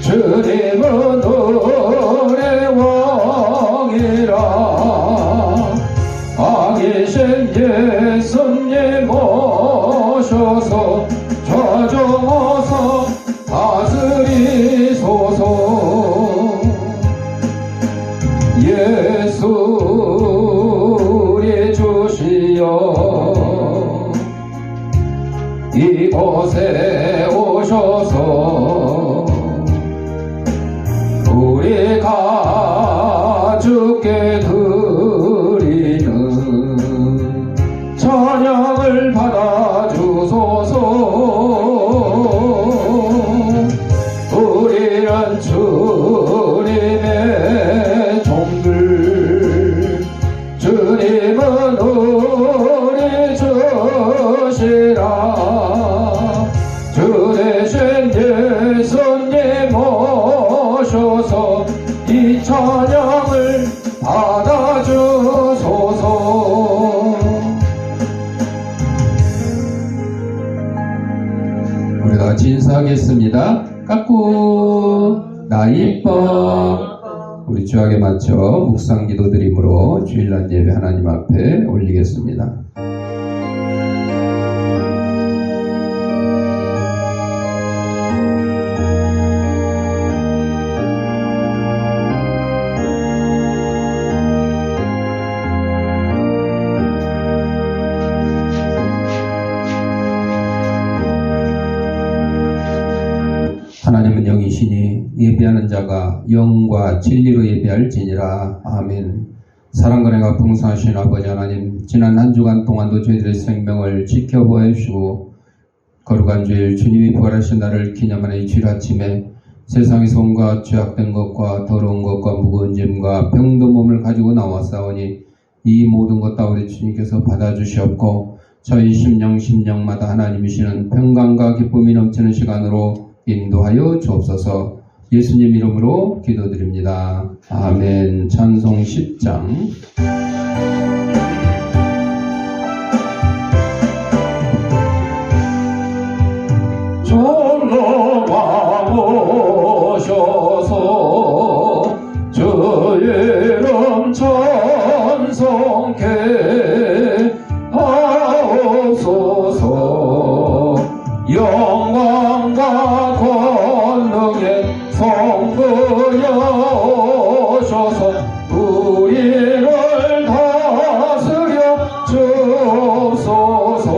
주님은 너의 왕이라 왕이신 예수님 오셔서 좌정하사 다스리소서. 예수 우리 주시여 이곳에 오셔서 우리 가죽게 드리는 찬양을 받아주소서. 우리는 주님의 종들, 주님은 우리 주시라. 주 대신 예수님 오셔서 이 찬양을 받아주소서. 우리 다 같이 인사하겠습니다. 깎고 나 이뻐. 우리 주악에 맞춰 묵상 기도 드림으로 주일날 예배 하나님 앞에 올리겠습니다. 하나님은 영이시니 예배하는 자가 영과 진리로 예배할지니라. 아멘. 사랑과 은혜가 풍성하신 아버지 하나님, 지난 한 주간 동안도 저희들의 생명을 지켜보아 주시고 거룩한 주일 주님이 부활하신 날을 기념하는 이 주일 아침에 세상에서 온갖 죄악된 것과 더러운 것과 무거운 짐과 병든 몸을 가지고 나왔사오니 이 모든 것 다 우리 주님께서 받아주시옵고 저희 심령마다 하나님이시는 평강과 기쁨이 넘치는 시간으로 인도하여 주옵소서. 예수님 이름으로 기도드립니다. 아멘. 찬송 10장. 절로 와보셔서 주 이름 찬송케 하옵소서. 영광과 권능의 성부여 오셔서 우리를 다스려 주옵소서.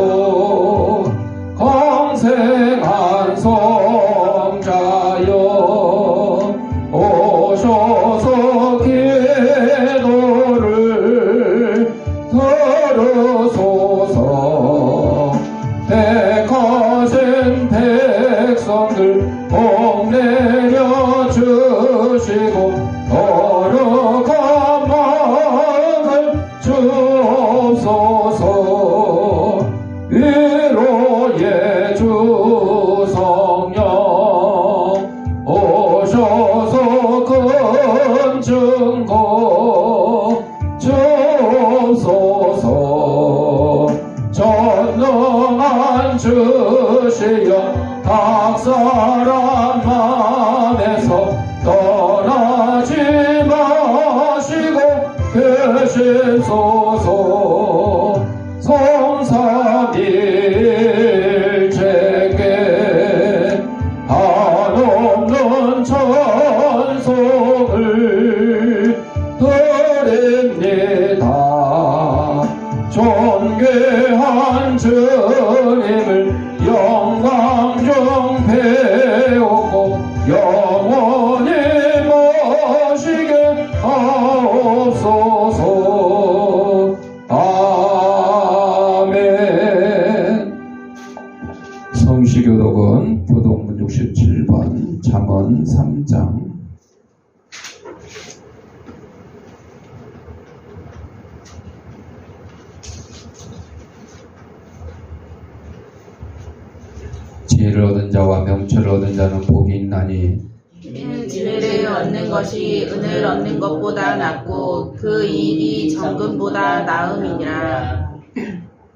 강생한 성자여 오셔서 기도를 들으소서. 택하신 백성들 복 내려 주시고 거룩한 마음을 주옵소서. 위로의 주 성령 오셔서 큰 증거 주옵소서. 전능한 주시여 각 사람 맘에서 떠나지 마시고 계시소서. 성삼일체께 한없는 찬송을 드립니다. 존귀한 주님을 영광 중 배우고 영원히 모시게 하옵소서. 아멘. 성시교독은 교독문 67번 잠언 3장. 지혜를 얻은 자와 명철을 얻은 자는 복이 있나니 이는 지혜를 얻는 것이 은을 얻는 것보다 낫고 그 이익이 정금보다 나음이니라.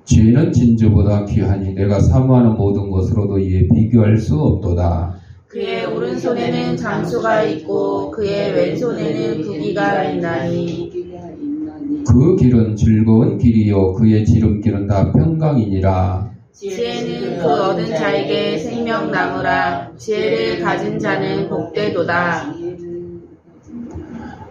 지혜는 진주보다 귀하니 내가 사모하는 모든 것으로도 이에 비교할 수 없도다. 그의 오른손에는 장수가 있고 그의 왼손에는 부귀가 있나니 그 길은 즐거운 길이요 그의 지름길은 다 평강이니라. 지혜는 그 얻은 자에게 생명나무라. 지혜를 가진 자는 복되도다.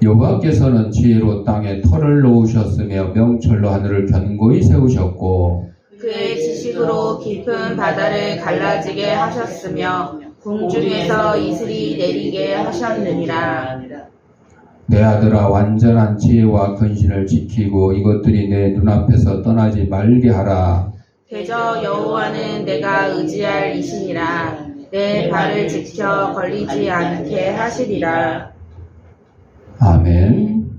여호와께서는 지혜로 땅에 터를 놓으셨으며 명철로 하늘을 견고히 세우셨고 그의 지식으로 깊은 바다를 갈라지게 하셨으며 궁중에서 이슬이 내리게 하셨느니라. 내 아들아 완전한 지혜와 근신을 지키고 이것들이 내 눈앞에서 떠나지 말게 하라. 대저 여호와는 내가 의지할 이시니라. 내 발을 지켜 걸리지 않게 하시리라. 아멘.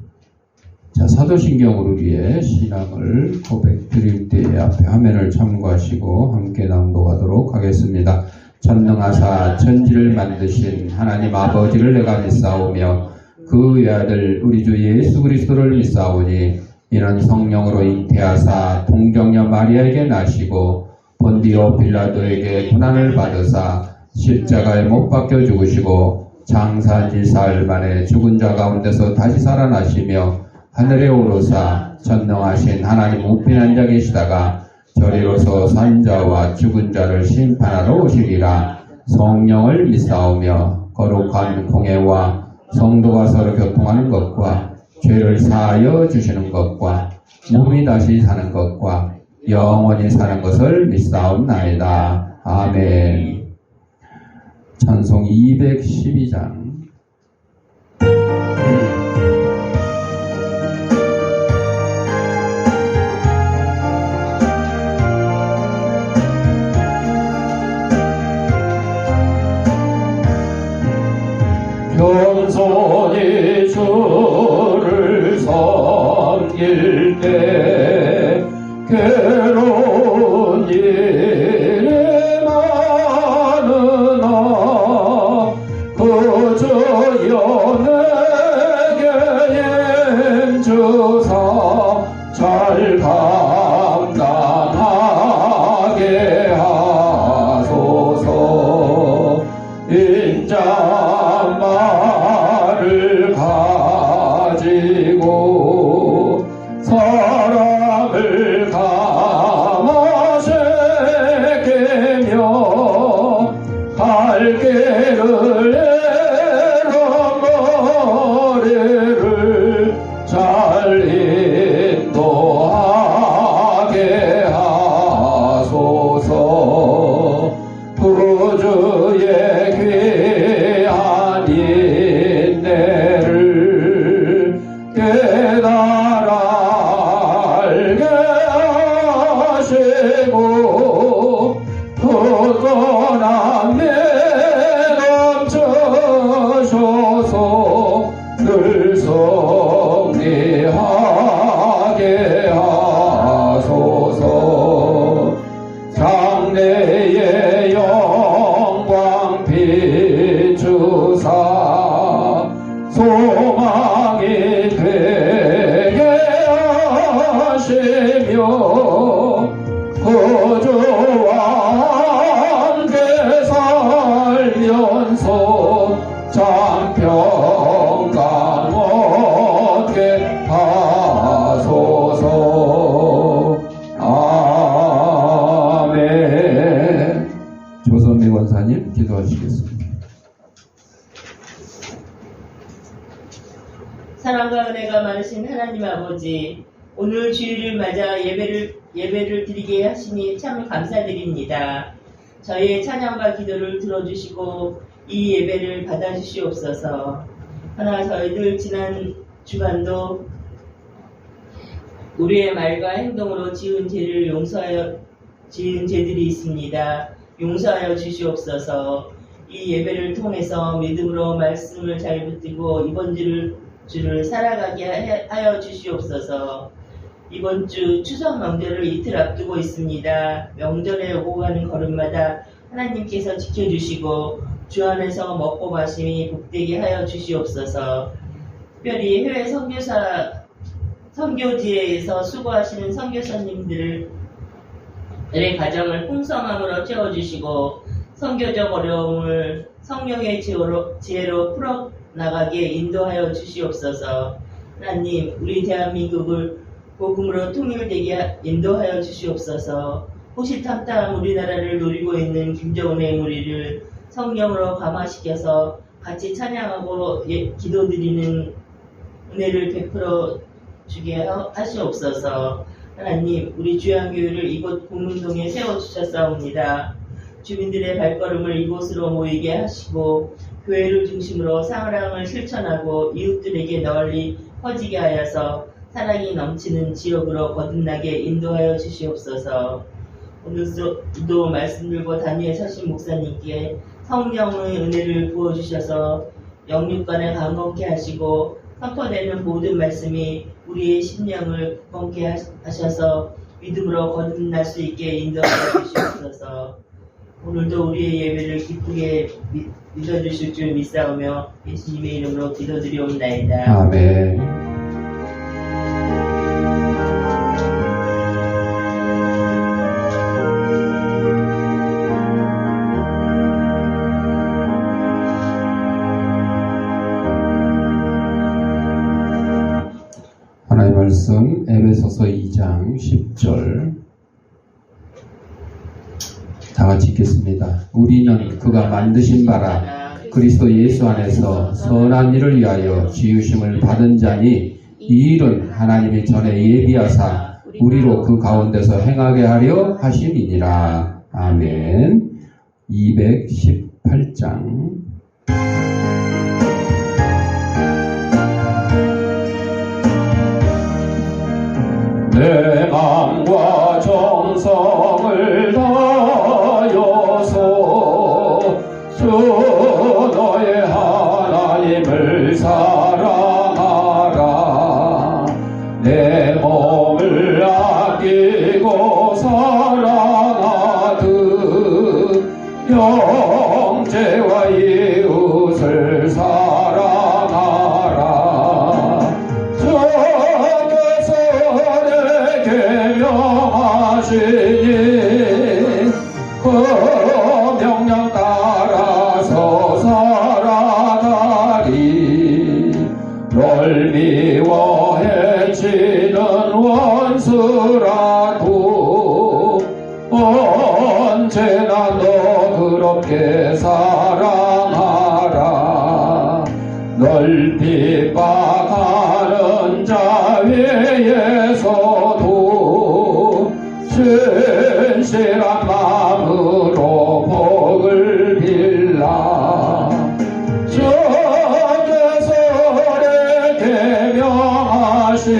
자, 사도신경으로 위해 신앙을 고백드릴 때에 앞에 화면을 참고하시고 함께 낭독하도록 하겠습니다. 전능하사 천지를 만드신 하나님 아버지를 내가 믿사오며 그 외아들 우리 주 예수 그리스도를 믿사오니 이는 성령으로 잉태하사 동정녀 마리아에게 나시고 본디오 빌라도에게 고난을 받으사 십자가에 못 박혀 죽으시고 장사한 지 사흘 만에 죽은 자 가운데서 다시 살아나시며 하늘에 오르사 전능하신 하나님 우편한 자 계시다가 저리로서 산 자와 죽은 자를 심판하러 오시리라. 성령을 믿사오며 거룩한 공회와 성도가 서로 교통하는 것과 죄를 사하여 주시는 것과 몸이 다시 사는 것과 영원히 사는 것을 믿사옵나이다. 아멘. 찬송 212장. 겸손히 주를 섬길 때 괴로운 일이 많으나 그저여 내게 주사 잘 감당하게 하소서. 인자말을 가지고 사람을 감화시키며 갈 길을 잃어머리를 잘 인도하게 하소서. 구주의 귀한 인내를 깨달아 알게 하시고 굳건한 믿음 주셔서 늘 승리하게 하소서. 장래의 영광 비추사 소망이 되게 하시며 구주와 함께 살면서 참 평강 얻게 하소서. 아멘. 조선미 권사님 기도하시겠습니다. 사랑과 은혜가 많으신 하나님 아버지, 오늘 주일을 맞아 예배를 드리게 하시니 참 감사드립니다. 저희의 찬양과 기도를 들어주시고 이 예배를 받아주시옵소서. 하나 저희들 지난 주간도 우리의 말과 행동으로 지은 죄들이 있습니다. 용서하여 주시옵소서. 이 예배를 통해서 믿음으로 말씀을 잘 붙들고 이번 주를 살아가게 하여 주시옵소서. 이번 주 추석 명절을 이틀 앞두고 있습니다. 명절에 오고 가는 걸음마다 하나님께서 지켜주시고 주 안에서 먹고 마심이 복되게 하여 주시옵소서. 특별히 해외 선교지에서 수고하시는 선교사님들의 가정을 풍성함으로 채워주시고 선교적 어려움을 성령의 지혜로 풀어나가게 인도하여 주시옵소서. 하나님, 우리 대한민국을 복음으로 통일되게 인도하여 주시옵소서. 호시탐탐 우리나라를 노리고 있는 김정은의 무리를 성령으로 감화시켜서 같이 찬양하고 기도드리는 은혜를 베풀어 주게 하시옵소서. 하나님, 우리 주양교회를 이곳 공문동에 세워주셨사옵니다. 주민들의 발걸음을 이곳으로 모이게 하시고 교회를 중심으로 사랑을 실천하고 이웃들에게 널리 퍼지게 하여서 사랑이 넘치는 지역으로 거듭나게 인도하여 주시옵소서. 오늘도 말씀 들고 단위에 서신 목사님께 성령의 은혜를 부어주셔서 영육간에 강건케 하시고 선포되는 모든 말씀이 우리의 심령을 굳건케 하셔서 믿음으로 거듭날 수 있게 인도하여 주시옵소서. 오늘도 우리의 예배를 기쁘게 믿어주실 줄 믿사오며 예수님의 이름으로 기도드리옵나이다. 아멘. 하나님의 말씀 에베소서 2장 10절 다 같이 읽겠습니다. 우리는 그가 만드신 바라 그리스도 예수 안에서 선한 일을 위하여 지으심을 받은 자니 이 일은 하나님이 전에 예비하사 우리로 그 가운데서 행하게 하려 하심이니라. 아멘. 218장 내 마음과 정성을 다하여서 주 너의 하나님을 사랑하라. 내 몸을 아끼고 사랑하듯 형제와 이웃을 사랑하라. 명하시니 그 명령 따라서 살아가리. 널 미워해치는 원수라도 언제나 너 그렇게 사랑하라. 널 핍박하는 자 위에서도 신실한 마음으로 복을 빌라. 주께서를 계명하시니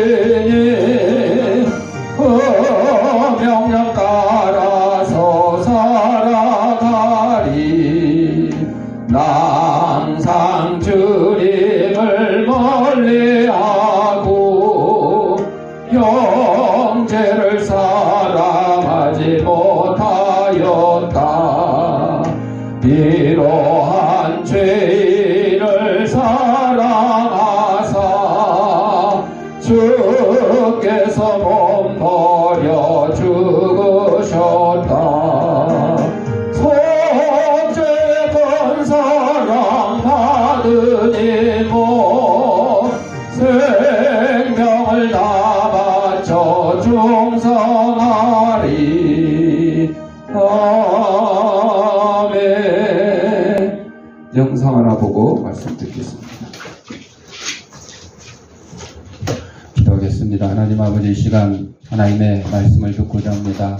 그 명령 따라서 살아가리. 나 항상 주님을 멀리하고 형제를 사랑하지 못하였다. 이러한 죄인을 사랑하사 주께서 몸 버려 죽으셨다. 손죄건 사랑 받으니 뭐 생명을 다 바쳐 충성하리. 아멘. 영상 하나 보고 말씀 듣겠습니다. 기도하겠습니다. 하나님 아버지, 이 시간 하나님의 말씀을 듣고자 합니다.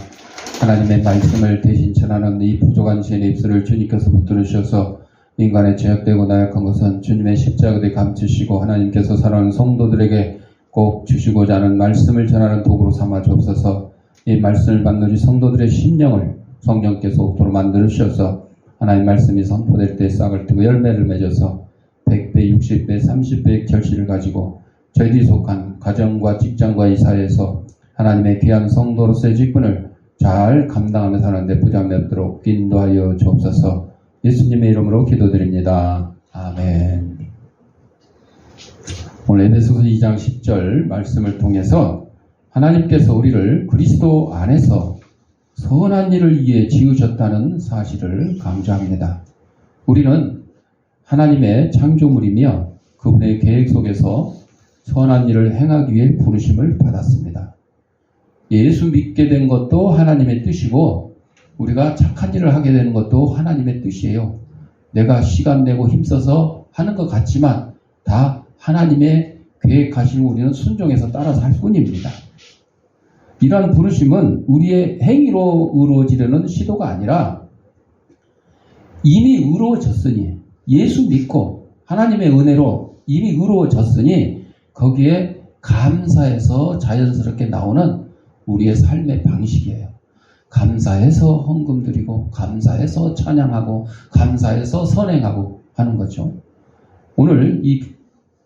하나님의 말씀을 대신 전하는 이 부족한 제 입술을 주님께서 붙들어 주셔서 인간의 죄악되고 나약한 것은 주님의 십자가에 감추시고 하나님께서 사랑하는 성도들에게 꼭 주시고자 하는 말씀을 전하는 도구로 삼아 주옵소서. 이 말씀을 받는 우리 성도들의 심령을 성령께서 옥토로 만들어 주셔서 하나님 말씀이 선포될 때 싹을 트고 열매를 맺어서 100배, 60배, 30배의 결실을 가지고 저희들이 속한 가정과 직장과 이 사회에서 하나님의 귀한 성도로서의 직분을 잘 감당하며 사는 데 부담이 없도록 인도하여 주옵소서. 예수님의 이름으로 기도드립니다. 아멘. 오늘 에베소서 2장 10절 말씀을 통해서 하나님께서 우리를 그리스도 안에서 선한 일을 위해 지으셨다는 사실을 강조합니다. 우리는 하나님의 창조물이며 그분의 계획 속에서 선한 일을 행하기 위해 부르심을 받았습니다. 예수 믿게 된 것도 하나님의 뜻이고 우리가 착한 일을 하게 되는 것도 하나님의 뜻이에요. 내가 시간 내고 힘써서 하는 것 같지만 다 하나님의 계획하시고 우리는 순종해서 따라서 할 뿐입니다. 이러한 부르심은 우리의 행위로 이루어지려는 시도가 아니라 이미 이루어졌으니 예수 믿고 하나님의 은혜로 이미 이루어졌으니 거기에 감사해서 자연스럽게 나오는 우리의 삶의 방식이에요. 감사해서 헌금 드리고 감사해서 찬양하고 감사해서 선행하고 하는 거죠. 오늘 이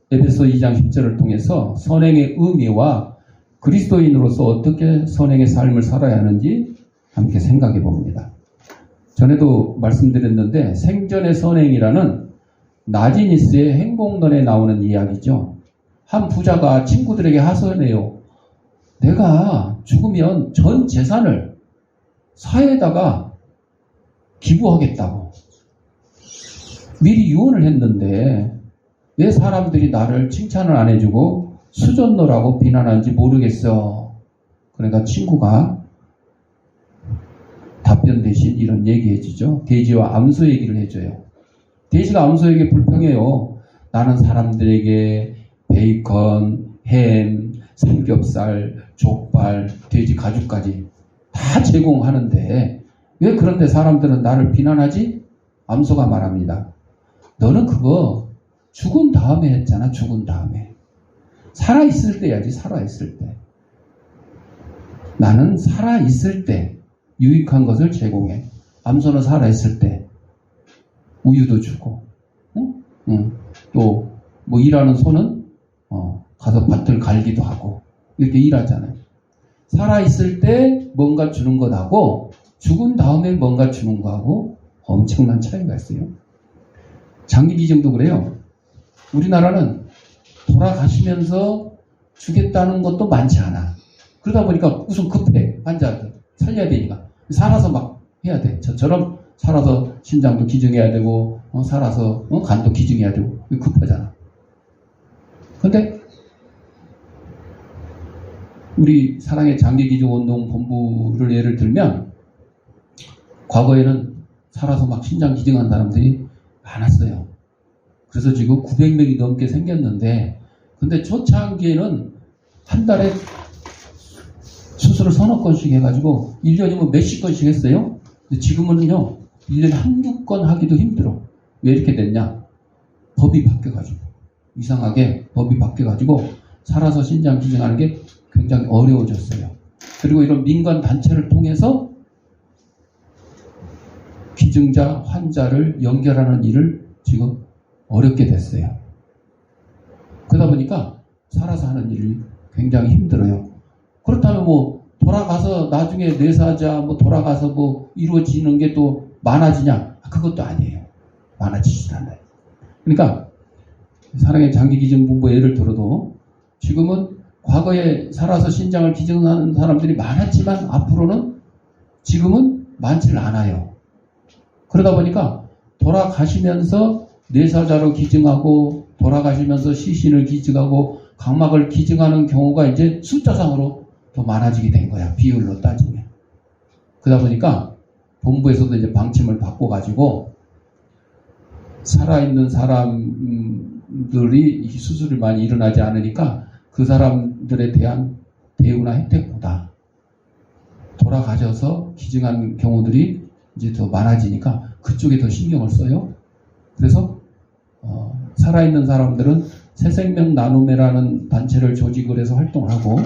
에베소 2장 10절을 통해서 선행의 의미와 그리스도인으로서 어떻게 선행의 삶을 살아야 하는지 함께 생각해 봅니다. 전에도 말씀드렸는데 생전의 선행이라는 나지니스의 행복론에 나오는 이야기죠. 한 부자가 친구들에게 하소연해요. 내가 죽으면 전 재산을 사회에다가 기부하겠다고. 미리 유언을 했는데 왜 사람들이 나를 칭찬을 안 해주고 수전노라고 비난하는지 모르겠어. 그러니까 친구가 답변 대신 이런 얘기 해주죠. 돼지와 암소 얘기를 해줘요. 돼지가 암소에게 불평해요. 나는 사람들에게 베이컨, 햄, 삼겹살, 족발, 돼지 가죽까지 다 제공하는데 왜 그런데 사람들은 나를 비난하지? 암소가 말합니다. 너는 그거 죽은 다음에 했잖아. 죽은 다음에. 살아있을 때 해야지. 살아있을 때. 나는 살아있을 때 유익한 것을 제공해. 암소는 살아있을 때 우유도 주고 또 뭐 일하는 소는 가서 밭을 갈기도 하고 이렇게 일하잖아요. 살아있을 때 뭔가 주는 것하고 죽은 다음에 뭔가 주는 거하고 엄청난 차이가 있어요. 장기기증도 그래요. 우리나라는 돌아가시면서 주겠다는 것도 많지 않아. 그러다 보니까 우선 급해. 환자들 살려야 되니까. 살아서 막 해야 돼. 저처럼 살아서 심장도 기증해야 되고 살아서 간도 기증해야 되고 급하잖아. 근데 우리 사랑의 장기기증운동본부를 예를 들면 과거에는 살아서 막 심장 기증한 사람들이 많았어요. 그래서 지금 900명이 넘게 생겼는데 근데 초창기에는 한 달에 수술을 서너 건씩 해가지고 1년이면 몇십 건씩 했어요. 근데 지금은요 1년에 한두 건 하기도 힘들어. 왜 이렇게 됐냐? 법이 바뀌어가지고 이상하게 법이 바뀌어가지고 살아서 심장 기증하는 게 굉장히 어려워졌어요. 그리고 이런 민간 단체를 통해서 기증자, 환자를 연결하는 일을 지금 어렵게 됐어요. 그러다 보니까 살아서 하는 일이 굉장히 힘들어요. 그렇다면 뭐 돌아가서 나중에 뇌사자 뭐 돌아가서 뭐 이루어지는 게 또 많아지냐? 그것도 아니에요. 많아지지 않아요. 그러니까 사랑의 장기기증본부 예를 들어도 지금은 과거에 살아서 신장을 기증하는 사람들이 많았지만 앞으로는 지금은 많지를 않아요. 그러다 보니까 돌아가시면서 뇌사자로 기증하고 돌아가시면서 시신을 기증하고 각막을 기증하는 경우가 이제 숫자상으로 더 많아지게 된 거야. 비율로 따지면. 그러다 보니까 본부에서도 이제 방침을 바꿔가지고 살아있는 사람들이 수술이 많이 일어나지 않으니까 그 사람들에 대한 대우나 혜택보다 돌아가셔서 기증한 경우들이 이제 더 많아지니까 그쪽에 더 신경을 써요. 그래서 살아있는 사람들은 새생명 나눔회라는 단체를 조직을 해서 활동을 하고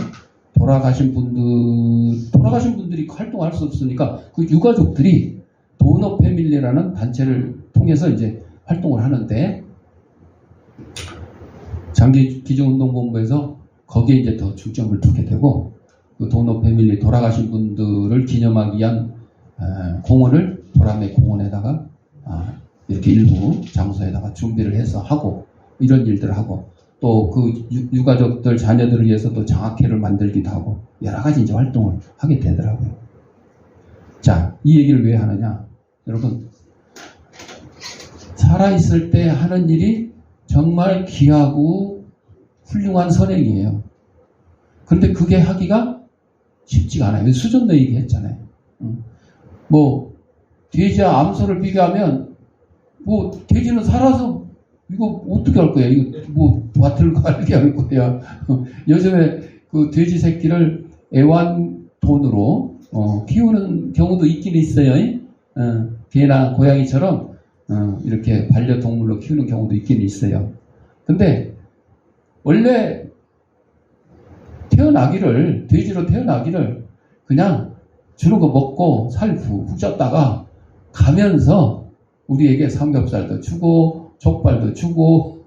돌아가신 분들이 활동할 수 없으니까 그 유가족들이 도너 패밀리라는 단체를 통해서 이제 활동을 하는데 장기기증운동본부에서 거기에 이제 더 중점을 두게 되고 그 도너 패밀리 돌아가신 분들을 기념하기 위한 공원을 보람의 공원에다가 이렇게 일부 장소에다가 준비를 해서 하고 이런 일들을 하고 또 그 유가족들 자녀들을 위해서 또 장학회를 만들기도 하고 여러 가지 이제 활동을 하게 되더라고요. 자, 이 얘기를 왜 하느냐? 여러분 살아있을 때 하는 일이 정말 귀하고 훌륭한 선행이에요. 그런데 그게 하기가 쉽지가 않아요. 수전도 얘기했잖아요. 뭐 돼지와 암소를 비교하면 뭐 돼지는 살아서 이거 어떻게 할 거야? 이거 뭐 밭을 갈게 할 거야. 요즘에 그 돼지 새끼를 애완돈으로 키우는 경우도 있긴 있어요. 개나 고양이처럼 이렇게 반려동물로 키우는 경우도 있긴 있어요. 근데 원래 돼지로 태어나기를 그냥 주는 거 먹고 살고 훅 쪘다가 가면서 우리에게 삼겹살도 주고 족발도 주고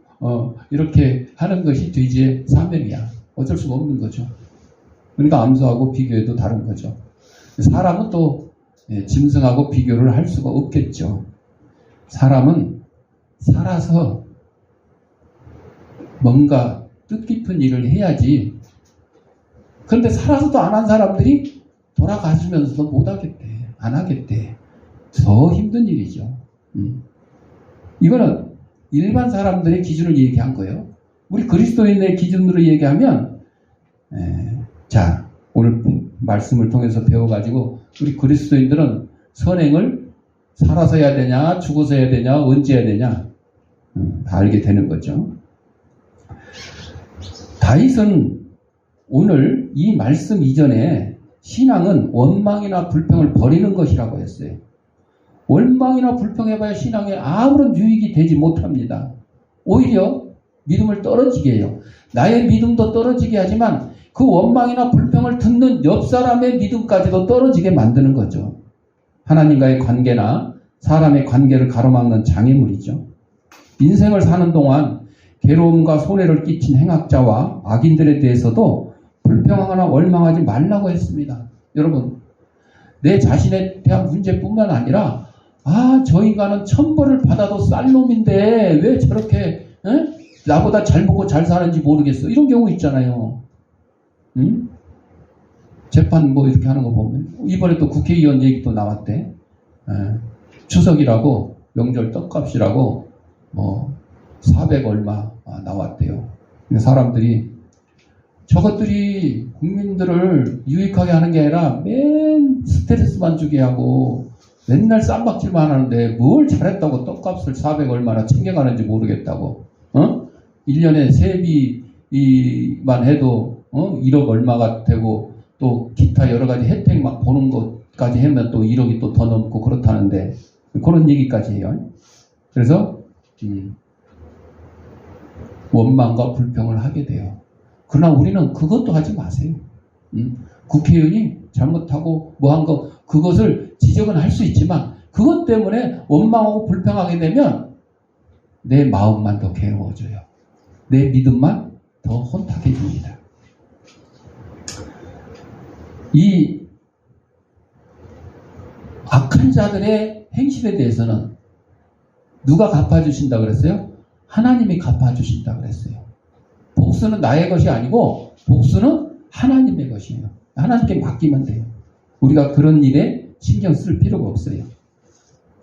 이렇게 하는 것이 돼지의 사명이야. 어쩔 수가 없는 거죠. 그러니까 암소하고 비교해도 다른 거죠. 사람은 또 짐승하고 비교를 할 수가 없겠죠. 사람은 살아서 뭔가 뜻깊은 일을 해야지. 그런데 살아서도 안 한 사람들이 돌아가시면서도 못 하겠대. 안 하겠대. 더 힘든 일이죠. 이거는 일반 사람들의 기준을 얘기한 거예요. 우리 그리스도인의 기준으로 얘기하면 자, 오늘 말씀을 통해서 배워가지고 우리 그리스도인들은 선행을 살아서 해야 되냐, 죽어서 해야 되냐, 언제 해야 되냐 다 알게 되는 거죠. 다윗은 오늘 이 말씀 이전에 신앙은 원망이나 불평을 버리는 것이라고 했어요. 원망이나 불평해봐야 신앙에 아무런 유익이 되지 못합니다. 오히려 믿음을 떨어지게 해요. 나의 믿음도 떨어지게 하지만 그 원망이나 불평을 듣는 옆 사람의 믿음까지도 떨어지게 만드는 거죠. 하나님과의 관계나 사람의 관계를 가로막는 장애물이죠. 인생을 사는 동안 괴로움과 손해를 끼친 행악자와 악인들에 대해서도 불평하거나 원망하지 말라고 했습니다. 여러분, 내 자신에 대한 문제뿐만 아니라 저 인간은 천벌을 받아도 쌀 놈인데 왜 저렇게 나보다 잘 먹고 잘 사는지 모르겠어. 이런 경우 있잖아요. 재판 뭐 이렇게 하는 거 보면 이번에 또 국회의원 얘기도 나왔대. 추석이라고 명절 떡값이라고 뭐 400 얼마 나왔대요. 사람들이 저것들이 국민들을 유익하게 하는 게 아니라 맨 스트레스만 주게 하고 맨날 쌈박질만 하는데 뭘 잘했다고 떡값을 400 얼마나 챙겨가는지 모르겠다고. 1년에 세비만 해도 1억 얼마가 되고 또 기타 여러 가지 혜택 막 보는 것까지 하면 또 1억이 또 더 넘고 그렇다는데 그런 얘기까지 해요. 그래서 원망과 불평을 하게 돼요. 그러나 우리는 그것도 하지 마세요. 국회의원이 잘못하고 뭐 한 거 그것을 지적은 할 수 있지만 그것 때문에 원망하고 불평하게 되면 내 마음만 더 괴로워져요. 내 믿음만 더 혼탁해집니다. 이 악한 자들의 행실에 대해서는 누가 갚아주신다 그랬어요? 하나님이 갚아주신다 그랬어요. 복수는 나의 것이 아니고 복수는 하나님의 것이에요. 하나님께 맡기면 돼요. 우리가 그런 일에 신경 쓸 필요가 없어요.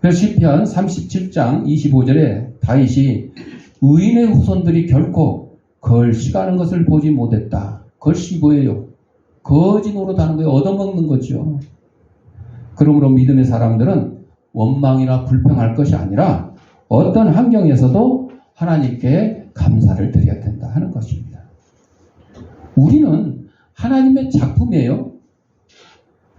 그래서 시편 37장 25절에 다윗이 의인의 후손들이 결코 걸식하는 것을 보지 못했다. 걸식이 뭐예요? 거지 노릇하는 거예요. 얻어먹는 거죠. 그러므로 믿음의 사람들은 원망이나 불평할 것이 아니라 어떤 환경에서도 하나님께 감사를 드려야 된다 하는 것입니다. 우리는 하나님의 작품이에요.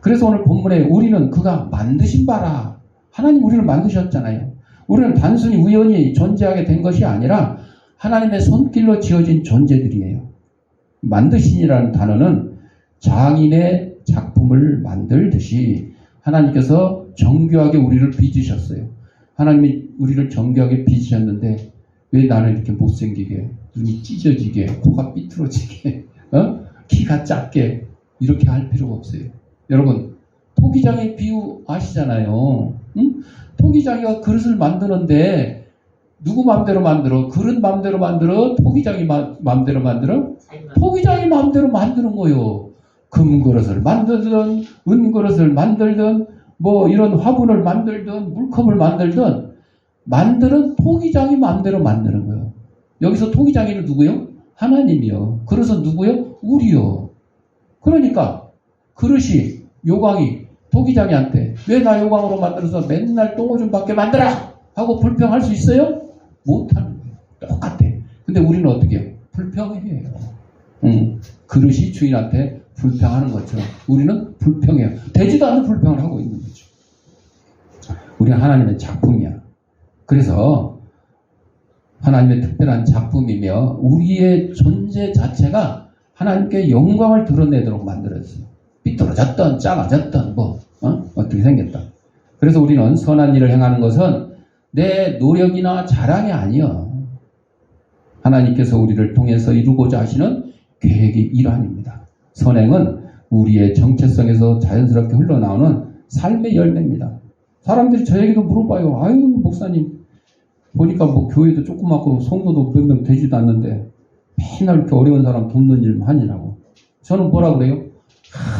그래서 오늘 본문에 우리는 그가 만드신 바라. 하나님 우리를 만드셨잖아요. 우리는 단순히 우연히 존재하게 된 것이 아니라 하나님의 손길로 지어진 존재들이에요. 만드신이라는 단어는 장인의 작품을 만들듯이 하나님께서 정교하게 우리를 빚으셨어요. 하나님이 우리를 정교하게 빚으셨는데 왜 나는 이렇게 못생기게, 눈이 찢어지게, 코가 삐뚤어지게, 키가 작게 이렇게 할 필요가 없어요. 여러분, 토기장의 비유 아시잖아요. 응? 토기장이가 그릇을 만드는데 누구 마음대로 만들어? 그릇 마음대로 만들어? 토기장이 마음대로 만들어? 토기장이 마음대로 만드는 거요. 금그릇을 만들든 은그릇을 만들든 뭐 이런 화분을 만들든 물컵을 만들든 만드는 토기장이 마음대로 만드는 거예요. 여기서 토기장이는 누구요? 하나님이요. 그래서 누구요? 우리요. 그러니까 그릇이 요광이 토기장이한테 왜 나 요광으로 만들어서 맨날 똥오줌밖에 만들어! 하고 불평할 수 있어요? 못하는 거예요. 똑같아. 근데 우리는 어떻게 해요? 불평해요. 그릇이 주인한테 불평하는 것처럼 우리는 불평해요. 되지도 않는 불평을 하고 있는 거죠. 우리는 하나님의 작품이야. 그래서 하나님의 특별한 작품이며 우리의 존재 자체가 하나님께 영광을 드러내도록 만들어졌어요. 삐뚤어졌던 작아졌던 어떻게 생겼다. 그래서 우리는 선한 일을 행하는 것은 내 노력이나 자랑이 아니요. 하나님께서 우리를 통해서 이루고자 하시는 계획의 일환입니다. 선행은 우리의 정체성에서 자연스럽게 흘러나오는 삶의 열매입니다. 사람들이 저에게도 물어봐요. 아유 목사님 보니까 뭐 교회도 조그맣고 성도도 몇 명 되지도 않는데 맨날 이렇게 어려운 사람 돕는 일만 하니라고. 저는 뭐라 그래요?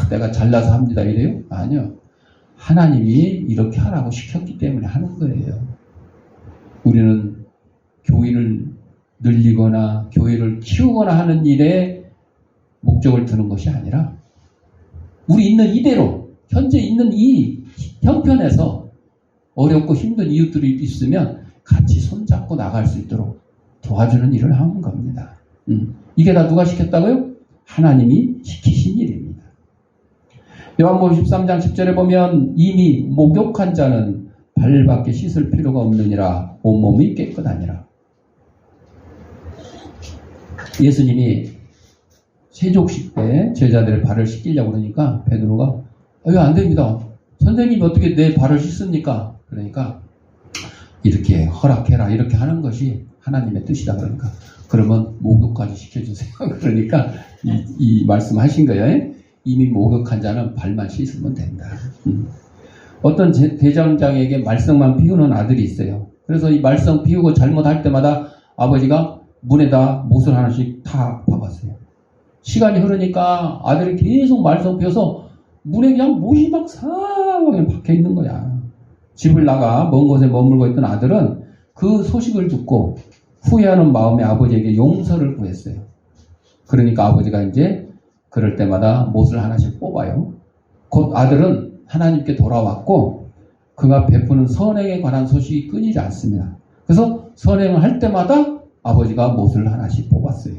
내가 잘나서 합니다 이래요? 아니요. 하나님이 이렇게 하라고 시켰기 때문에 하는 거예요. 우리는 교회를 늘리거나 교회를 키우거나 하는 일에 목적을 두는 것이 아니라 우리 있는 이대로 현재 있는 이 형편에서 어렵고 힘든 이웃들이 있으면 같이 손잡고 나갈 수 있도록 도와주는 일을 하는 겁니다. 이게 다 누가 시켰다고요? 하나님이 시키신 일입니다. 요한복음 13장 10절에 보면 이미 목욕한 자는 발밖에 씻을 필요가 없느니라 온몸이 깨끗하니라. 예수님이 세족식 때 제자들의 발을 씻기려고 그러니까 베드로가 안 됩니다. 선생님이 어떻게 내 발을 씻습니까? 그러니까 이렇게 허락해라 이렇게 하는 것이 하나님의 뜻이다. 그러니까 그러면 목욕까지 시켜주세요. 그러니까 이 말씀하신 거예요. 이미 목욕한 자는 발만 씻으면 된다. 어떤 대장장에게 말썽만 피우는 아들이 있어요. 그래서 이 말썽 피우고 잘못할 때마다 아버지가 문에다 못을 하나씩 탁 박았어요. 시간이 흐르니까 아들이 계속 말썽 피워서 문에 그냥 못이 막 사방에 박혀 있는 거야. 집을 나가 먼 곳에 머물고 있던 아들은 그 소식을 듣고 후회하는 마음에 아버지에게 용서를 구했어요. 그러니까 아버지가 이제 그럴 때마다 못을 하나씩 뽑아요. 곧 아들은 하나님께 돌아왔고 그가 베푸는 선행에 관한 소식이 끊이지 않습니다. 그래서 선행을 할 때마다 아버지가 못을 하나씩 뽑았어요.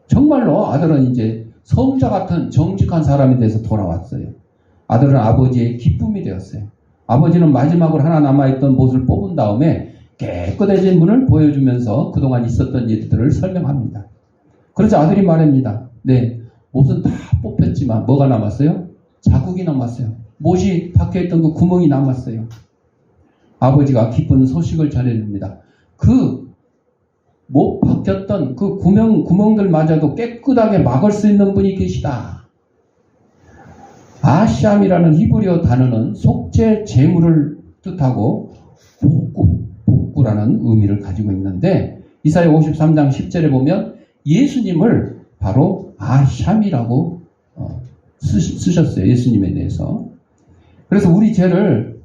정말로 아들은 이제 성자 같은 정직한 사람이 돼서 돌아왔어요. 아들은 아버지의 기쁨이 되었어요. 아버지는 마지막으로 하나 남아있던 못을 뽑은 다음에 깨끗해진 문을 보여주면서 그동안 있었던 일들을 설명합니다. 그래서 아들이 말합니다. 네, 못은 다 뽑혔지만 뭐가 남았어요? 자국이 남았어요. 못이 박혀있던 그 구멍이 남았어요. 아버지가 기쁜 소식을 전해줍니다. 그 못 박혔던 그 구멍들마저도 깨끗하게 막을 수 있는 분이 계시다. 아시암이라는 히브리어 단어는 속죄 제물을 뜻하고 복구라는 의미를 가지고 있는데 이사야 53장 10절에 보면 예수님을 바로 아샴이라고 쓰셨어요. 예수님에 대해서. 그래서 우리 죄를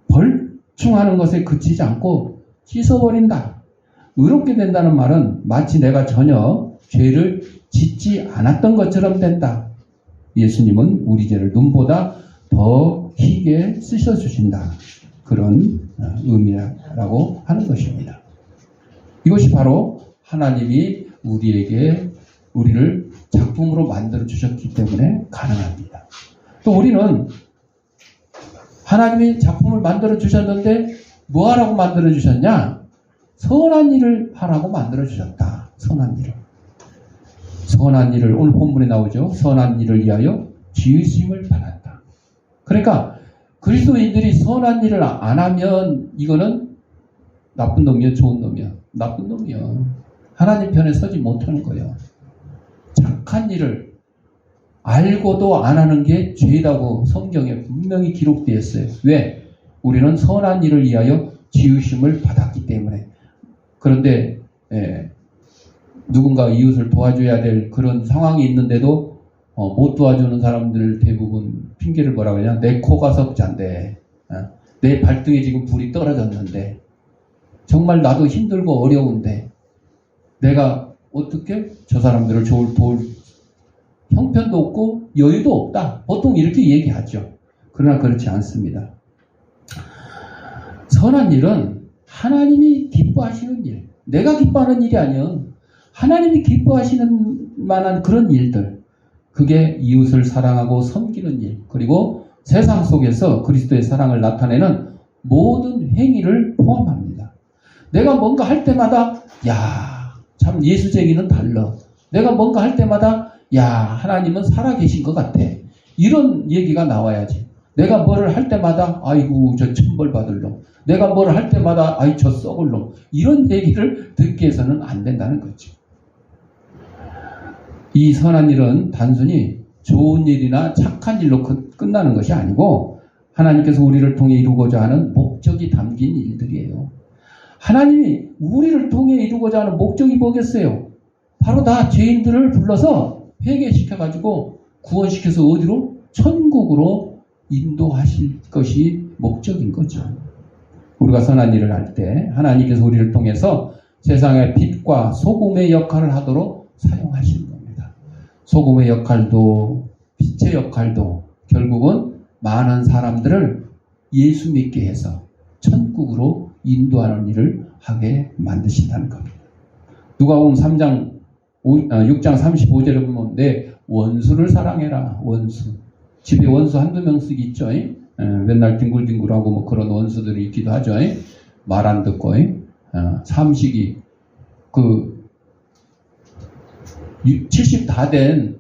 벌충하는 것에 그치지 않고 씻어버린다. 의롭게 된다는 말은 마치 내가 전혀 죄를 짓지 않았던 것처럼 된다. 예수님은 우리 죄를 눈보다 더 희게 쓰셔주신다. 그런 의미라고 하는 것입니다. 이것이 바로 하나님이 우리를 작품으로 만들어 주셨기 때문에 가능합니다. 또 우리는 하나님이 작품을 만들어 주셨는데 뭐 하라고 만들어 주셨냐? 선한 일을 하라고 만들어 주셨다. 선한 일을. 선한 일을 오늘 본문에 나오죠. 선한 일을 위하여 지으심을 받았다. 그러니까 그리스도인들이 선한 일을 안 하면 이거는 나쁜 놈이야, 좋은 놈이야? 나쁜 놈이야. 하나님 편에 서지 못하는 거예요. 착한 일을 알고도 안 하는 게 죄다고 성경에 분명히 기록되어 있어요. 왜? 우리는 선한 일을 위하여 지으심을 받았기 때문에. 그런데 누군가 이웃을 도와줘야 될 그런 상황이 있는데도 못 도와주는 사람들 대부분 핑계를 뭐라고 하냐? 내 코가 석잔데 내 발등에 지금 불이 떨어졌는데 정말 나도 힘들고 어려운데 내가 어떻게 저 사람들을 도울 형편도 없고 여유도 없다. 보통 이렇게 얘기하죠. 그러나 그렇지 않습니다. 선한 일은 하나님이 기뻐하시는 일, 내가 기뻐하는 일이 아니야. 하나님이 기뻐하시는 만한 그런 일들, 그게 이웃을 사랑하고 섬기는 일, 그리고 세상 속에서 그리스도의 사랑을 나타내는 모든 행위를 포함합니다. 내가 뭔가 할 때마다 참 예수쟁이는 달라. 내가 뭔가 할 때마다 하나님은 살아계신 것 같아. 이런 얘기가 나와야지. 내가 뭐를 할 때마다 아이고 저 천벌 받을 놈. 내가 뭐를 할 때마다 아이 저 썩을 놈. 이런 얘기를 듣게 해서는 안 된다는 거죠. 이 선한 일은 단순히 좋은 일이나 착한 일로 끝나는 것이 아니고 하나님께서 우리를 통해 이루고자 하는 목적이 담긴 일들이에요. 하나님이 우리를 통해 이루고자 하는 목적이 뭐겠어요? 바로 다 죄인들을 불러서 회개시켜가지고 구원시켜서 어디로? 천국으로 인도하실 것이 목적인 거죠. 우리가 선한 일을 할 때 하나님께서 우리를 통해서 세상의 빛과 소금의 역할을 하도록 사용하시는 겁니다. 소금의 역할도 빛의 역할도 결국은 많은 사람들을 예수 믿게 해서 천국으로 인도하는 일을 하게 만드신다는 겁니다. 누가복음 6장 35절에 보면 내 원수를 사랑해라. 원수. 집에 원수 한두 명씩 있죠. 맨날 뒹굴뒹굴하고 뭐 그런 원수들이 있기도 하죠. 말 안 듣고 삼식이 70 다 된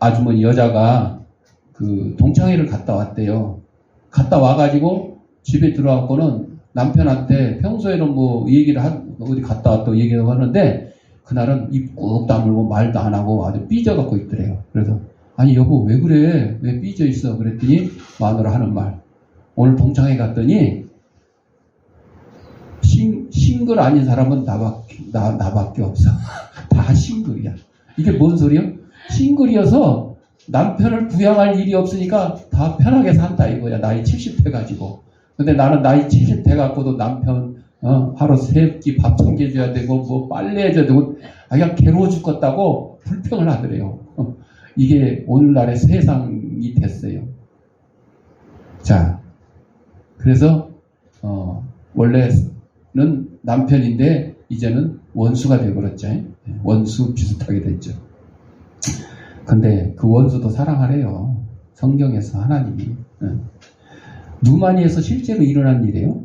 아주머니 여자가 그 동창회를 갔다 왔대요. 갔다 와가지고 집에 들어와서는 남편한테 평소에는 뭐 얘기를 어디 갔다 왔다고 얘기를 하는데 그날은 입 꾹 다물고 말도 안 하고 아주 삐져갖고 있더래요. 그래서 아니 여보 왜 그래? 왜 삐져 있어? 그랬더니 마누라 하는 말. 오늘 동창회 갔더니 싱글 아닌 사람은 나밖에 없어. 다 싱글이야. 이게 뭔 소리야? 싱글이어서 남편을 부양할 일이 없으니까 다 편하게 산다 이거야. 나이 70대 가지고. 근데 나는 나이 70대 갖고도 남편 하루 3끼 밥 챙겨줘야 되고 뭐 빨래해줘야 되고 그냥 괴로워 죽겠다고 불평을 하더래요. 이게 오늘날의 세상이 됐어요. 자, 그래서 원래는 남편인데 이제는 원수가 되어버렸죠. 원수 비슷하게 됐죠. 근데 그 원수도 사랑하래요. 성경에서 하나님이. 누마니에서 실제로 일어난 일이에요.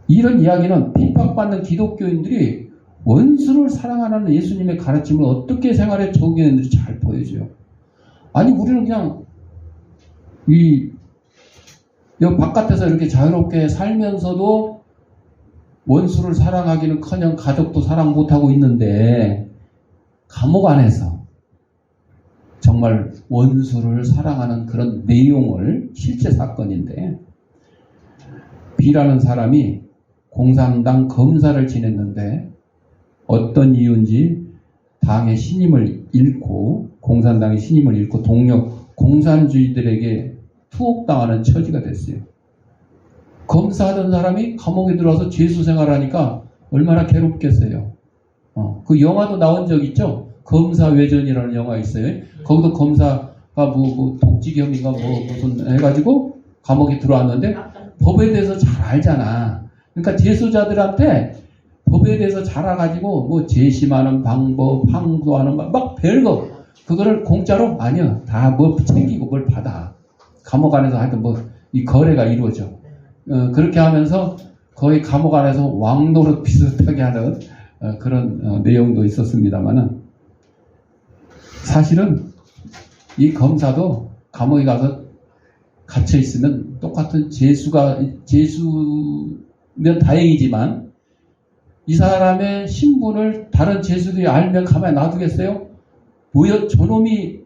이런 이야기는 핍박받는 기독교인들이 원수를 사랑하는 예수님의 가르침을 어떻게 생활에 적용했는지 잘 보여줘요. 아니 우리는 그냥 여기 바깥에서 이렇게 자유롭게 살면서도 원수를 사랑하기는커녕 가족도 사랑 못하고 있는데 감옥 안에서 정말 원수를 사랑하는 그런 내용을 실제 사건인데 B라는 사람이 공산당 검사를 지냈는데 어떤 이유인지 당의 신임을 잃고 공산당의 신임을 잃고 동료 공산주의들에게 투옥당하는 처지가 됐어요. 검사하던 사람이 감옥에 들어와서 죄수 생활하니까 얼마나 괴롭겠어요. 그 영화도 나온 적 있죠? 검사외전이라는 영화 있어요. 거기도 검사가 독직 혐의가 무슨 해가지고 감옥에 들어왔는데 법에 대해서 잘 알잖아. 그러니까 재수자들한테 법에 대해서 잘 알아가지고 뭐 재심하는 방법, 항소하는 막 별거 그거를 공짜로 아니요. 다 뭐 챙기고 뭘 받아. 감옥 안에서 하여튼 이 거래가 이루어져. 그렇게 하면서 거의 감옥 안에서 왕노릇 비슷하게 하는 그런 내용도 있었습니다만은 사실은 이 검사도 감옥에 가서 갇혀 있으면 똑같은 재수면 다행이지만 이 사람의 신분을 다른 재수들이 알면 가만히 놔두겠어요? 뭐야 저놈이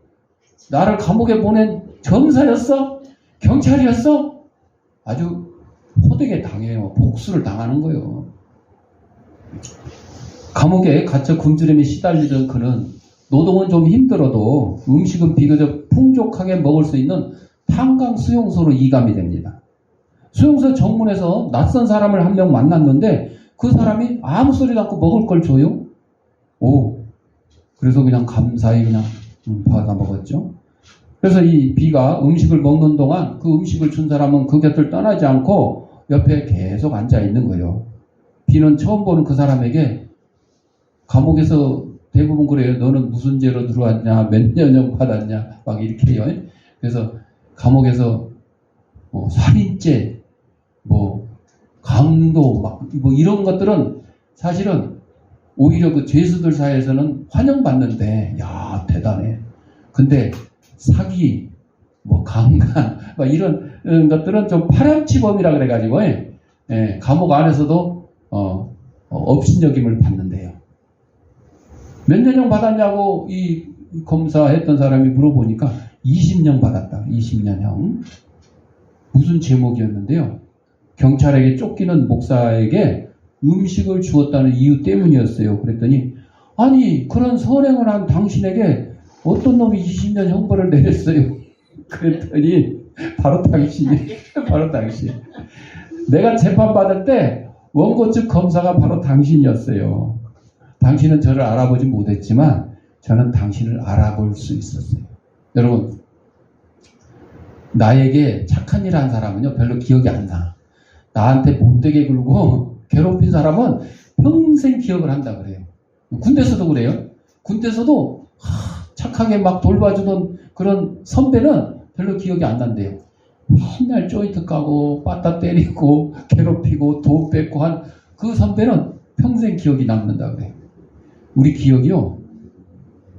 나를 감옥에 보낸 검사였어? 경찰이었어? 아주 호되게 당해요. 복수를 당하는 거예요. 감옥에 갇혀 굶주림에 시달리던 그는 노동은 좀 힘들어도 음식은 비교적 풍족하게 먹을 수 있는 탄광 수용소로 이감이 됩니다. 수용소 정문에서 낯선 사람을 한 명 만났는데 그 사람이 아무 소리도 않고 먹을 걸 줘요. 오, 그래서 그냥 감사히 그냥 받아 먹었죠. 그래서 이 B가 음식을 먹는 동안 그 음식을 준 사람은 그 곁을 떠나지 않고 옆에 계속 앉아 있는 거예요. B는 처음 보는 그 사람에게 감옥에서 대부분 그래요. 너는 무슨 죄로 들어왔냐, 몇 년형 받았냐, 막 이렇게 해요. 그래서 감옥에서 뭐 살인죄, 뭐 강도, 막 뭐 이런 것들은 사실은 오히려 그 죄수들 사이에서는 환영받는데, 야 대단해. 근데 사기, 뭐 강간, 막 이런 것들은 좀 파렴치범이라 그래가지고 감옥 안에서도 업신여김을 받는데요. 몇 년형 받았냐고 이 검사했던 사람이 물어보니까 20년 받았다. 20년형. 무슨 제목이었는데요. 경찰에게 쫓기는 목사에게 음식을 주었다는 이유 때문이었어요. 그랬더니 아니 그런 선행을 한 당신에게 어떤 놈이 20년 형벌을 내렸어요. 그랬더니 바로 당신. 내가 재판받을 때 원고 측 검사가 바로 당신이었어요. 당신은 저를 알아보지 못했지만 저는 당신을 알아볼 수 있었어요. 여러분, 나에게 착한 일 한 사람은요 별로 기억이 안 나. 나한테 못되게 굴고 괴롭힌 사람은 평생 기억을 한다 그래요. 군대에서도 그래요. 군대에서도 착하게 막 돌봐주던 그런 선배는 별로 기억이 안 난대요. 맨날 조인트 까고 빠따 때리고 괴롭히고 돈 뺏고 한 그 선배는 평생 기억이 남는다 그래요. 우리 기억이요,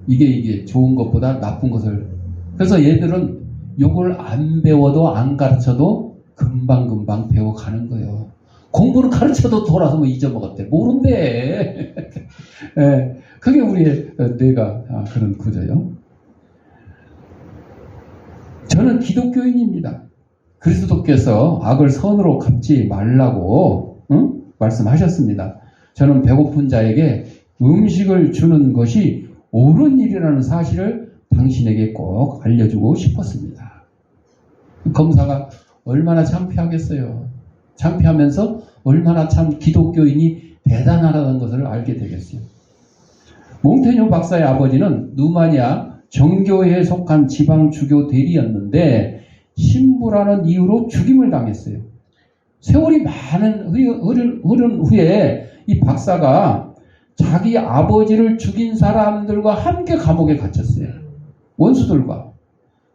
이게 좋은 것보다 나쁜 것을. 그래서 얘들은 요걸 안 배워도 안 가르쳐도 금방금방 배워가는 거예요. 공부를 가르쳐도 돌아서 뭐 잊어먹었대. 모른대. 예, 그게 우리의 뇌가 그런 구조요. 저는 기독교인입니다. 그리스도께서 악을 선으로 갚지 말라고 말씀하셨습니다. 저는 배고픈 자에게 음식을 주는 것이 옳은 일이라는 사실을 당신에게 꼭 알려주고 싶었습니다. 검사가 얼마나 창피하겠어요. 창피하면서 얼마나 참 기독교인이 대단하다는 것을 알게 되겠어요. 몽테뉴 박사의 아버지는 누마니아 정교회에 속한 지방 주교 대리였는데 신부라는 이유로 죽임을 당했어요. 세월이 많은 흐른 후에 이 박사가 자기 아버지를 죽인 사람들과 함께 감옥에 갇혔어요. 원수들과.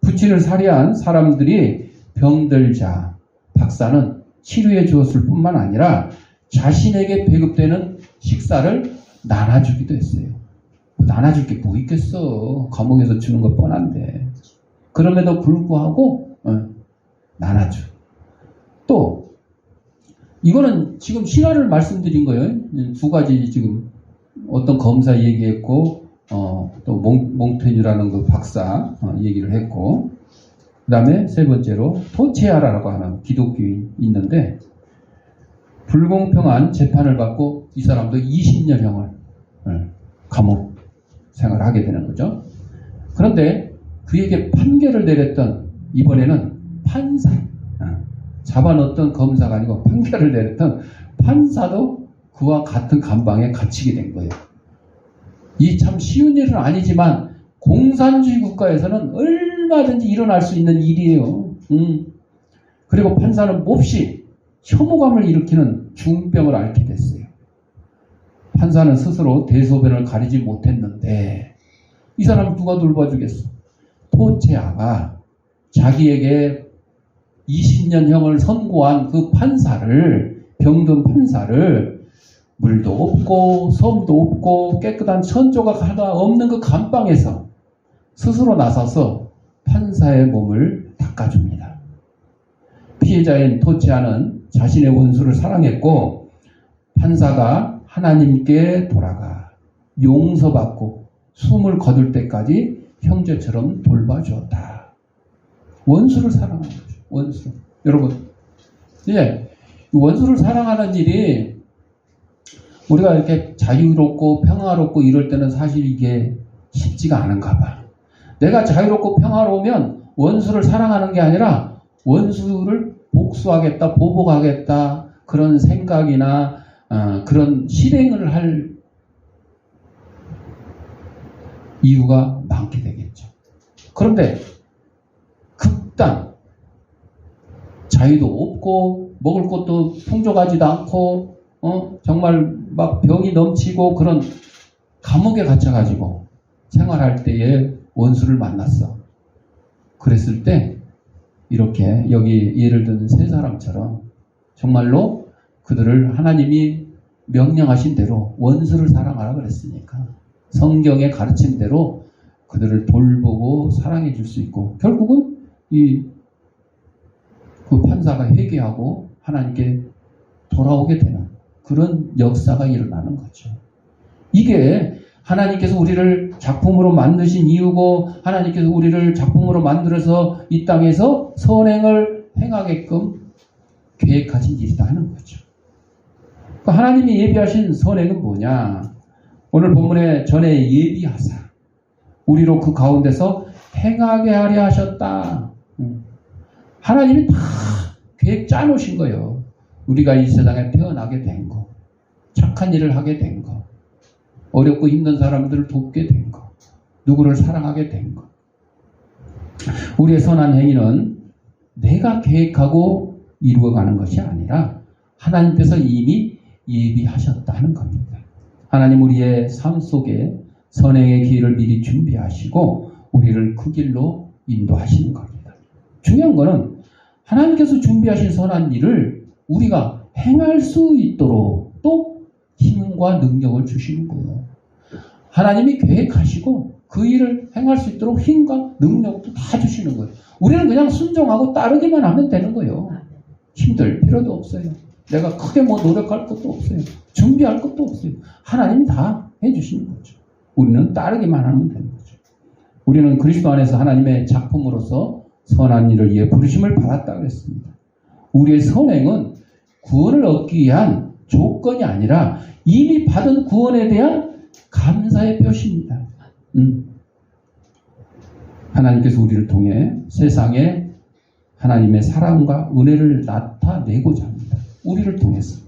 부친을 살해한 사람들이 병들자 박사는 치료해 주었을 뿐만 아니라 자신에게 배급되는 식사를 나눠주기도 했어요. 나눠줄 게 뭐 있겠어. 감옥에서 주는 거 뻔한데. 그럼에도 불구하고 나눠줘. 또 이거는 지금 신화를 말씀드린 거예요. 두 가지 지금 어떤 검사 얘기했고 또 몽테뉴라는 그 박사 얘기를 했고, 그 다음에 세 번째로 토체아라라고 하는 기독교인 있는데 불공평한 재판을 받고 이 사람도 20년형을 감옥 생활을 하게 되는 거죠. 그런데 그에게 판결을 내렸던 이번에는 판사, 잡아넣었던 검사가 아니고 판결을 내렸던 판사도 그와 같은 감방에 갇히게 된 거예요. 이 참 쉬운 일은 아니지만 공산주의 국가에서는 얼마든지 일어날 수 있는 일이에요. 그리고 판사는 몹시 혐오감을 일으키는 중병을 앓게 됐어요. 판사는 스스로 대소변을 가리지 못했는데 이 사람 누가 돌봐주겠어? 토체아가 자기에게 20년형을 선고한 그 판사를, 병든 판사를 물도 없고 섬도 없고 깨끗한 천조각 하나 없는 그 감방에서 스스로 나서서 판사의 몸을 닦아줍니다. 피해자인 토체아는 자신의 원수를 사랑했고 판사가 하나님께 돌아가 용서받고 숨을 거둘 때까지 형제처럼 돌봐주었다. 원수를 사랑하는 거죠. 원수. 여러분, 이제 원수를 사랑하는 일이 우리가 이렇게 자유롭고 평화롭고 이럴 때는 사실 이게 쉽지가 않은가 봐. 내가 자유롭고 평화로우면 원수를 사랑하는 게 아니라 원수를 복수하겠다, 보복하겠다 그런 생각이나 그런 실행을 할 이유가 많게 되겠죠. 그런데 극단 자유도 없고 먹을 것도 풍족하지도 않고 정말 막 병이 넘치고 그런 감옥에 갇혀가지고 생활할 때에 원수를 만났어. 그랬을 때 이렇게 여기 예를 든 세 사람처럼 정말로 그들을 하나님이 명령하신 대로 원수를 사랑하라 그랬으니까 성경의 가르침대로 그들을 돌보고 사랑해 줄 수 있고 결국은 그 판사가 회개하고 하나님께 돌아오게 되는 그런 역사가 일어나는 거죠. 이게 하나님께서 우리를 작품으로 만드신 이유고 하나님께서 우리를 작품으로 만들어서 이 땅에서 선행을 행하게끔 계획하신 일이다 하는 거죠. 하나님이 예비하신 선행은 뭐냐? 오늘 본문에 전에 예비하사 우리로 그 가운데서 행하게 하려 하셨다. 하나님이 다 계획 짜놓으신 거예요. 우리가 이 세상에 태어나게 된 거, 착한 일을 하게 된 거, 어렵고 힘든 사람들을 돕게 된 거, 누구를 사랑하게 된 거. 우리의 선한 행위는 내가 계획하고 이루어가는 것이 아니라 하나님께서 이미 예비하셨다는 겁니다. 하나님 우리의 삶 속에 선행의 길을 미리 준비하시고 우리를 그 길로 인도하시는 겁니다. 중요한 거는 하나님께서 준비하신 선한 일을 우리가 행할 수 있도록 또 힘과 능력을 주시는 거예요. 하나님이 계획하시고 그 일을 행할 수 있도록 힘과 능력도 다 주시는 거예요. 우리는 그냥 순종하고 따르기만 하면 되는 거예요. 힘들 필요도 없어요. 내가 크게 노력할 것도 없어요. 준비할 것도 없어요. 하나님이 다 해주시는 거죠. 우리는 따르기만 하면 되는 거죠. 우리는 그리스도 안에서 하나님의 작품으로서 선한 일을 위해 부르심을 받았다고 했습니다. 우리의 선행은 구원을 얻기 위한 조건이 아니라 이미 받은 구원에 대한 감사의 표시입니다. 하나님께서 우리를 통해 세상에 하나님의 사랑과 은혜를 나타내고자 합니다. 우리를 통해서.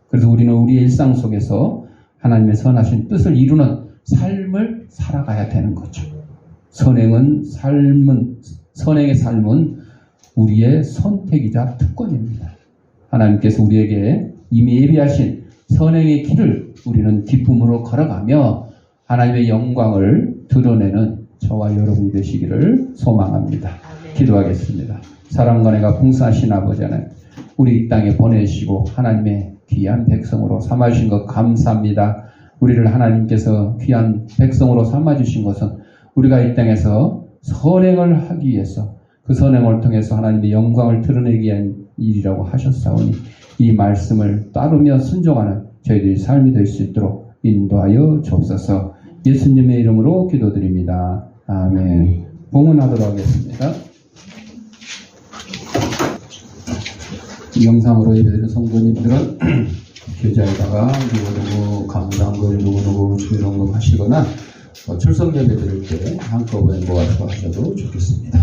그래서 우리는 우리의 일상 속에서 하나님의 선하신 뜻을 이루는 삶을 살아가야 되는 거죠. 선행의 삶은 우리의 선택이자 특권입니다. 하나님께서 우리에게 이미 예비하신 선행의 길을 우리는 기쁨으로 걸어가며 하나님의 영광을 드러내는 저와 여러분이 되시기를 소망합니다. 기도하겠습니다. 사랑과 은혜가 풍성하신 아버지 하나님, 우리 이 땅에 보내시고 하나님의 귀한 백성으로 삼아주신 것 감사합니다. 우리를 하나님께서 귀한 백성으로 삼아주신 것은 우리가 이 땅에서 선행을 하기 위해서 그 선행을 통해서 하나님의 영광을 드러내기 위한 일이라고 하셨사오니 이 말씀을 따르며 순종하는 저희들의 삶이 될 수 있도록 인도하여 주옵소서. 예수님의 이름으로 기도드립니다. 아멘. 봉헌하도록 하겠습니다. 영상으로 예배드리는 성도님들은 계좌에다가 누구누구 감사한글 누구누구 주일원금 하시거나 출석 예배 드릴 때 한꺼번에 모아서 하셔도 좋겠습니다.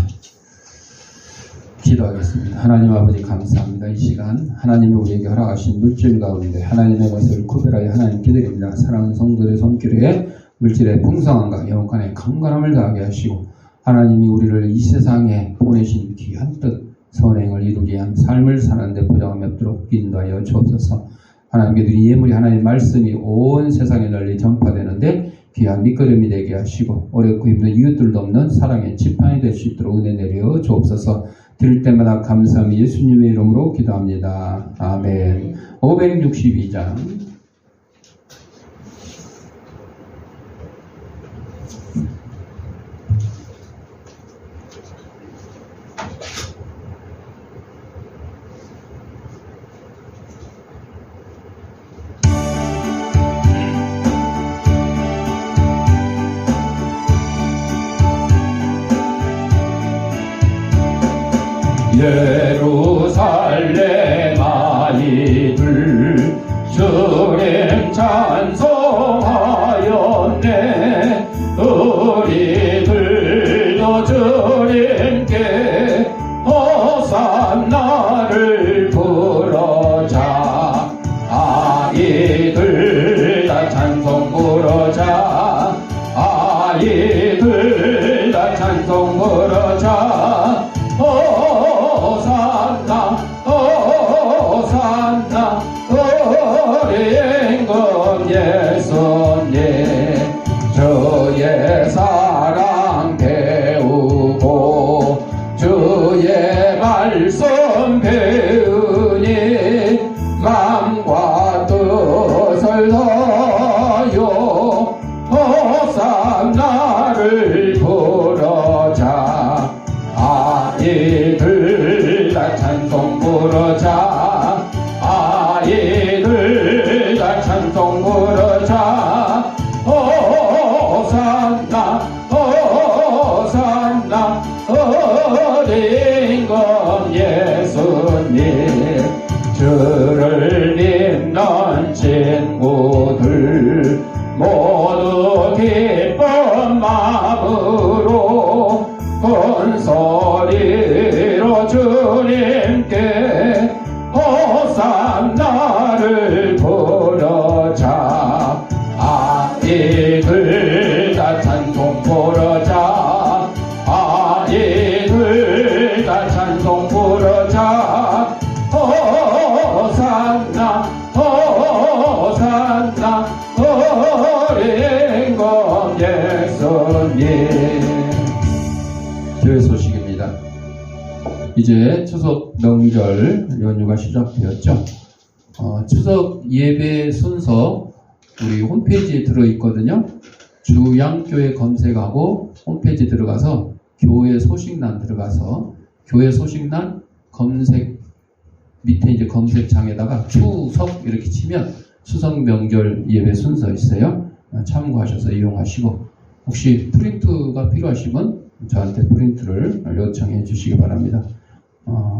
기도하겠습니다. 하나님 아버지 감사합니다. 이 시간 하나님이 우리에게 허락하신 물질 가운데 하나님의 것을 구별하여 하나님께 드립니다. 사랑하는 성도들의 손길에 물질의 풍성함과 영혼간의 강건함을 더하게 하시고 하나님이 우리를 이 세상에 보내신 귀한 뜻 선행을 이루기 위한 삶을 사는 데 보장함이 없도록 인도하여 주옵소서. 하나님께 이 예물이 하나님의 말씀이 온 세상에 널리 전파되는데 귀한 밑거름이 되게 하시고 어렵고 힘든 이웃들도 없는 사랑의 지팡이 될 수 있도록 은혜 내려 주옵소서. 드릴 때마다 감사함이 예수님의 이름으로 기도합니다. 아멘. 562장 예루살렘 아이들 주님 찬송하였네. 우리들도 주님께 호산나를 예수님 주의 사랑 배우고 주의 말씀 배우니 마음과 뜻을 다하여 호산나를 부르자 아이들 다 찬송 부르자 아이들 다 찬송 부르자 호산나 호산나 어린 것 예수님 주를 믿는 친구들 모두 기쁜 마음으로 큰 소리로 주님께 호산나를 부르자 아이들 다 찬송 부르자 아이들 다 찬송 부르자 호산나 호산나 어린 것 예수님. 교회 소식입니다. 이제 추석 명절 연휴가 시작되었죠. 추석 예배 순서 우리 홈페이지에 들어있거든요. 주양교회 검색하고 홈페이지 들어가서 교회 소식란 들어가서 교회 소식란 검색 밑에 이제 검색창에다가 추석 이렇게 치면 추석 명절 예배 순서 있어요. 참고하셔서 이용하시고 혹시 프린트가 필요하시면 저한테 프린트를 요청해 주시기 바랍니다.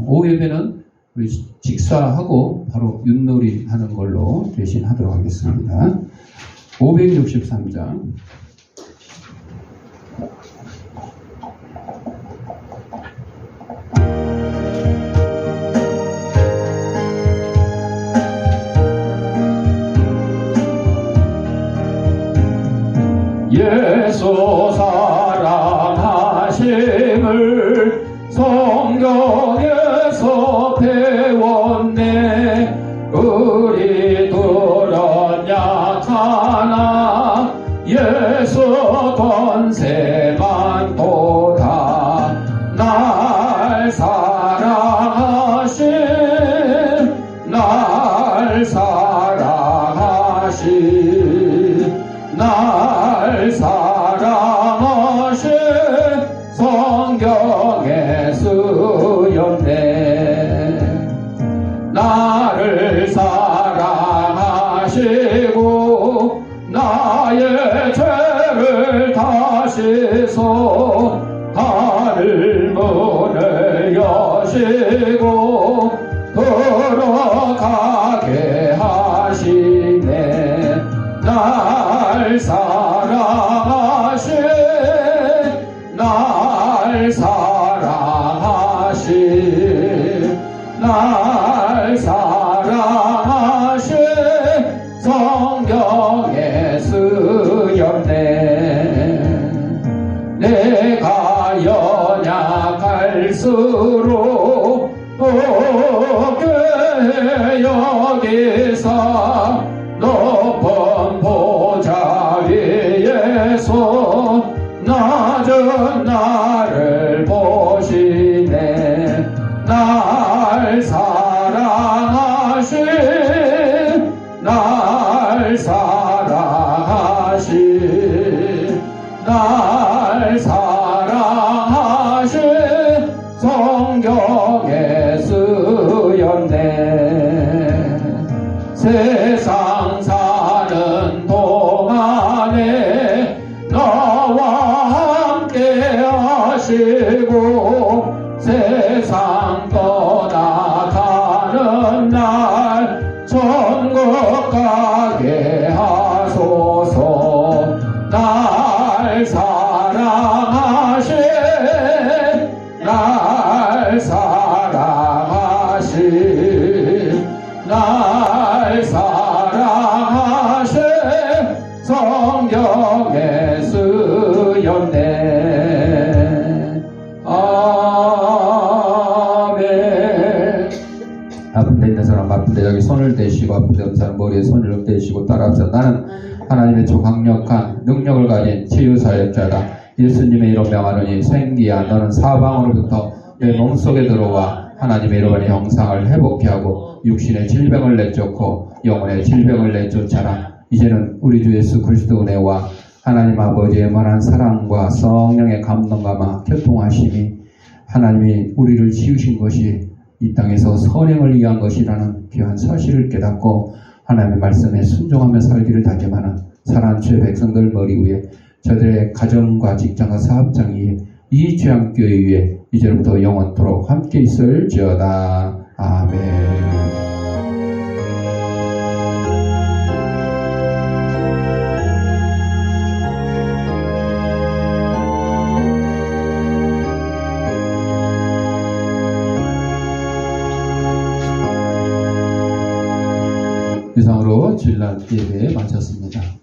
오후 예배는 우리 직사하고 바로 윷놀이 하는 걸로 대신 하도록 하겠습니다. 563장 예수 사랑하심을 성경에서 배웠네. 우리들은 약하나 예수 권세만 도다. 날 사랑하신 날 사랑하신 날 사랑하신 성경에 쓰였네. 나를 사랑하시고 나의 죄를 다시소 하늘 문을 여시고 들어가게 하시네. 날 사랑하신 날 사랑하신 날 사랑하신 성경에 쓰였네. 내가 연약할수록 교회 여기서 높은 보좌 위에서 낮은 나를 보시네. 날 사랑하신 날 사랑하신 날 사랑하신 성경에 쓰였네. 세상 사는 동안에 나와 함께 하시고 세상 떠나가는 날 천국 가게 하소서. 날 사랑하신 날 사랑하신 날 사랑하신 성경에 쓰였네. 아멘. 아픈 데 있는 사람 아픈 데 여기 손을 대시고 아픈 데 없는 사람 머리에 손을 얹대 되시고 따라합시다. 나는 하나님의 초강력한 능력을 가진 치유사역자다. 예수님의 이름 명하노니 생기야 너는 사방으로부터 내 몸속에 들어와 하나님의 이름의 형상을 회복케 하고 육신의 질병을 내쫓고 영혼의 질병을 내쫓아라. 이제는 우리 주 예수 그리스도 은혜와 하나님 아버지의 만한 사랑과 성령의 감동과 교통하심이 하나님이 우리를 지으신 것이 이 땅에서 선행을 위한 것이라는 귀한 사실을 깨닫고 하나님의 말씀에 순종하며 살기를 다짐하는 사랑하는 주의 백성들 머리 위에 저들의 가정과 직장과 사업장 위에 이 죄악교회 위에 이제부터 영원토록 함께 있을지어다. 아멘. 이상으로 주일날 예배 마쳤습니다.